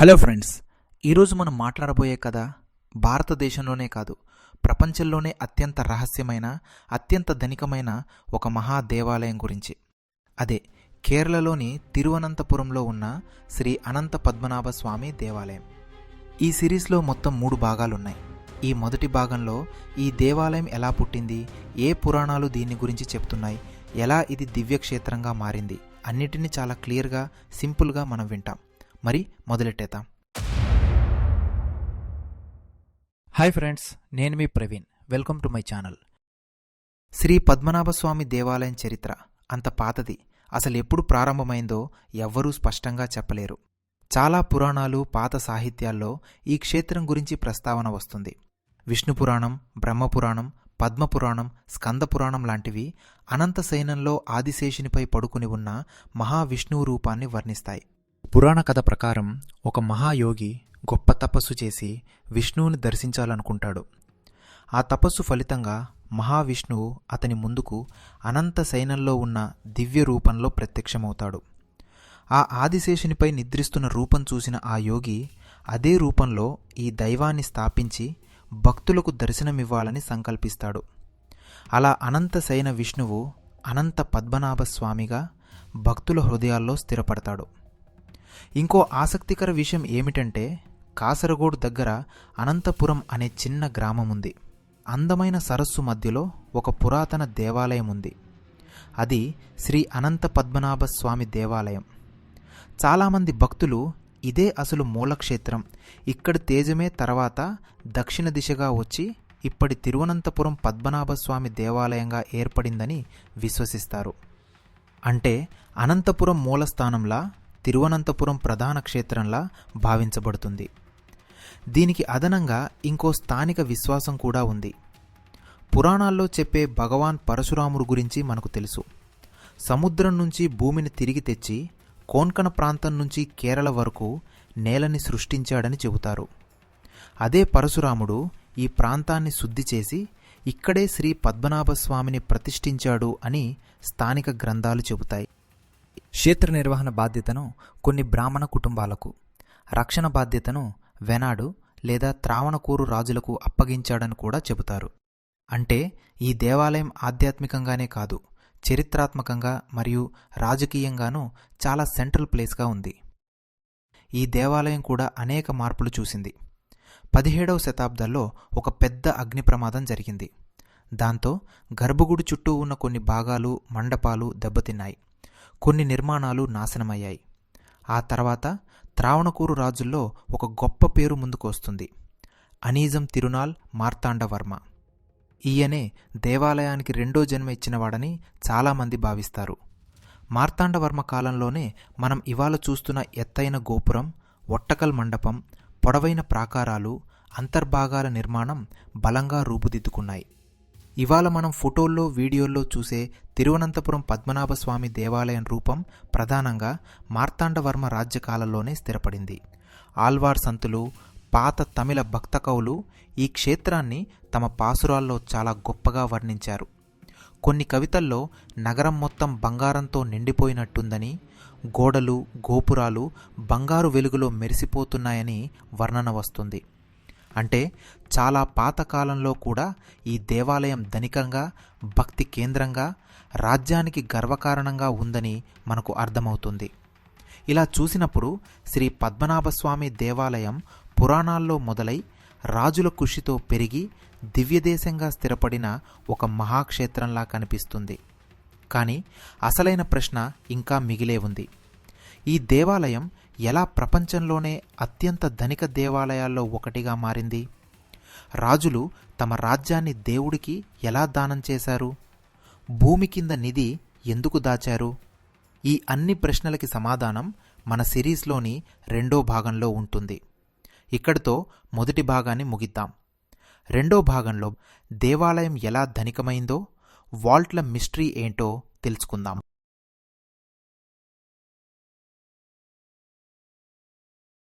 Hello friends, ఈరోజు మనం మాట్లాడబోయే కథ భారతదేశంలోనే కాదు, ప్రపంచంలోనే అత్యంత రహస్యమైన, అత్యంత ధనికమైన ఒక మహా దేవాలయం గురించి. అదే కేరళలోని తిరువనంతపురంలో ఉన్న శ్రీ అనంత పద్మనాభ స్వామి దేవాలయం. ఈ సిరీస్లో మొత్తం 3 భాగాలున్నాయి. ఈ మొదటి భాగంలో ఈ దేవాలయం ఎలా పుట్టింది, ఏ పురాణాలు దీని గురించి చెప్తున్నాయి, ఎలా ఇది దివ్యక్షేత్రంగా మారింది, అన్నిటినీ చాలా క్లియర్గా, సింపుల్గా మనం వింటాం. మరి మొదలెట్టేద్దాం. హాయ్ ఫ్రెండ్స్, నేను మీ Praveen. Welcome to my channel. Shri Padmanabhaswamy దేవాలయం చరిత్ర అంత పాతది. అసలు ఎప్పుడు ప్రారంభమైందో ఎవ్వరూ స్పష్టంగా చెప్పలేరు. చాలా పురాణాలు, పాత సాహిత్యాల్లో ఈ క్షేత్రం గురించి ప్రస్తావన వస్తుంది. విష్ణు పురాణం, బ్రహ్మపురాణం, పద్మపురాణం, స్కందపురాణం లాంటివి అనంత శయనంలో ఆదిశేషునిపై పడుకుని ఉన్న మహావిష్ణువు రూపాన్ని వర్ణిస్తాయి. పురాణ కథ ప్రకారం ఒక మహాయోగి గొప్ప తపస్సు చేసి విష్ణువుని దర్శించాలనుకుంటాడు. ఆ తపస్సు ఫలితంగా మహావిష్ణువు అతని ముందుకు అనంత శయనంలో ఉన్న దివ్య రూపంలో ప్రత్యక్షమవుతాడు. ఆ ఆదిశేషునిపై నిద్రిస్తున్న రూపం చూసిన ఆ యోగి అదే రూపంలో ఈ దైవాన్ని స్థాపించి భక్తులకు దర్శనమివ్వాలని సంకల్పిస్తాడు. అలా అనంత శయన విష్ణువు అనంత పద్మనాభ స్వామిగా భక్తుల హృదయాల్లో స్థిరపడతాడు. ఇంకో ఆసక్తికర విషయం ఏమిటంటే, కాసరగోడు దగ్గర అనంతపురం అనే చిన్న గ్రామం ఉంది. అందమైన సరస్సు మధ్యలో ఒక పురాతన దేవాలయం ఉంది. అది శ్రీ అనంత పద్మనాభ స్వామి దేవాలయం. చాలామంది భక్తులు ఇదే అసలు మూలక్షేత్రం, ఇక్కడి తేజమే తర్వాత దక్షిణ దిశగా వచ్చి ఇప్పటి తిరువనంతపురం పద్మనాభస్వామి దేవాలయంగా ఏర్పడిందని విశ్వసిస్తారు. అంటే అనంతపురం మూలస్థానంలా తిరువనంతపురం ప్రధాన క్షేత్రంలా భావించబడుతుంది. దీనికి అదనంగా ఇంకో స్థానిక విశ్వాసం కూడా ఉంది. పురాణాల్లో చెప్పే భగవాన్ పరశురాముడు గురించి మనకు తెలుసు. సముద్రం నుంచి భూమిని తిరిగి తెచ్చి కోన్కణ ప్రాంతం నుంచి కేరళ వరకు నేలని సృష్టించాడని చెబుతారు. అదే పరశురాముడు ఈ ప్రాంతాన్ని శుద్ధి చేసి ఇక్కడే శ్రీ పద్మనాభస్వామిని ప్రతిష్ఠించాడు అని స్థానిక గ్రంథాలు చెబుతాయి. క్షేత్ర నిర్వహణ బాధ్యతను కొన్ని బ్రాహ్మణ కుటుంబాలకు, రక్షణ బాధ్యతను వెనాడు లేదా త్రావణకూరు రాజులకు అప్పగించాడని కూడా చెబుతారు. అంటే ఈ దేవాలయం ఆధ్యాత్మికంగానే కాదు, చరిత్రాత్మకంగా మరియు రాజకీయంగానూ చాలా సెంట్రల్ ప్లేస్గా ఉంది. ఈ దేవాలయం కూడా అనేక మార్పులు చూసింది. 17వ శతాబ్దంలో ఒక పెద్ద అగ్ని ప్రమాదం జరిగింది. దాంతో గర్భగుడి చుట్టూ ఉన్న కొన్ని భాగాలు, మండపాలు దెబ్బతిన్నాయి. కొన్ని నిర్మాణాలు నాశనమయ్యాయి. ఆ తర్వాత త్రావణకూరు రాజుల్లో ఒక గొప్ప పేరు ముందుకు వస్తుంది, అనీజం తిరునాల్ మార్తాండవర్మ. ఈయనే దేవాలయానికి రెండో జన్మ ఇచ్చినవాడని చాలామంది భావిస్తారు. మార్తాండవర్మ కాలంలోనే మనం ఇవాళ చూస్తున్న ఎత్తైన గోపురం, ఒట్టకల్ మండపం, పొడవైన ప్రాకారాలు, అంతర్భాగాల నిర్మాణం బలంగా రూపుదిద్దుకున్నాయి. ఇవాళ మనం ఫోటోల్లో, వీడియోల్లో చూసే తిరువనంతపురం పద్మనాభస్వామి దేవాలయం రూపం ప్రధానంగా మార్తాండవర్మ రాజ్యకాలంలోనే స్థిరపడింది. ఆల్వార్ సంతులు, పాత తమిళ భక్త కవులు ఈ క్షేత్రాన్ని తమ పాసురాల్లో చాలా గొప్పగా వర్ణించారు. కొన్ని కవితల్లో నగరం మొత్తం బంగారంతో నిండిపోయినట్టుందని, గోడలు, గోపురాలు బంగారు వెలుగులో మెరిసిపోతున్నాయని వర్ణన వస్తుంది. అంటే చాలా పాతకాలంలో కూడా ఈ దేవాలయం ధనికంగా, భక్తి కేంద్రంగా, రాజ్యానికి గర్వకారణంగా ఉందని మనకు అర్థమవుతుంది. ఇలా చూసినప్పుడు శ్రీ పద్మనాభస్వామి దేవాలయం పురాణాల్లో మొదలై రాజుల కృషితో పెరిగి దివ్యదేశంగా స్థిరపడిన ఒక మహాక్షేత్రంలా కనిపిస్తుంది. కానీ అసలైన ప్రశ్న ఇంకా మిగిలే ఉంది. ఈ దేవాలయం ఎలా ప్రపంచంలోనే అత్యంత ధనిక దేవాలయాల్లో ఒకటిగా మారింది? రాజులు తమ రాజ్యాన్ని దేవుడికి ఎలా దానం చేశారు? భూమి కింద నిధి ఎందుకు దాచారు? ఈ అన్ని ప్రశ్నలకి సమాధానం మన సిరీస్లోని రెండో భాగంలో ఉంటుంది. ఇక్కడితో మొదటి భాగాన్ని ముగిద్దాం. రెండో భాగంలో దేవాలయం ఎలా ధనికమైందో, వాల్ట్ల మిస్టరీ ఏంటో తెలుసుకుందాం.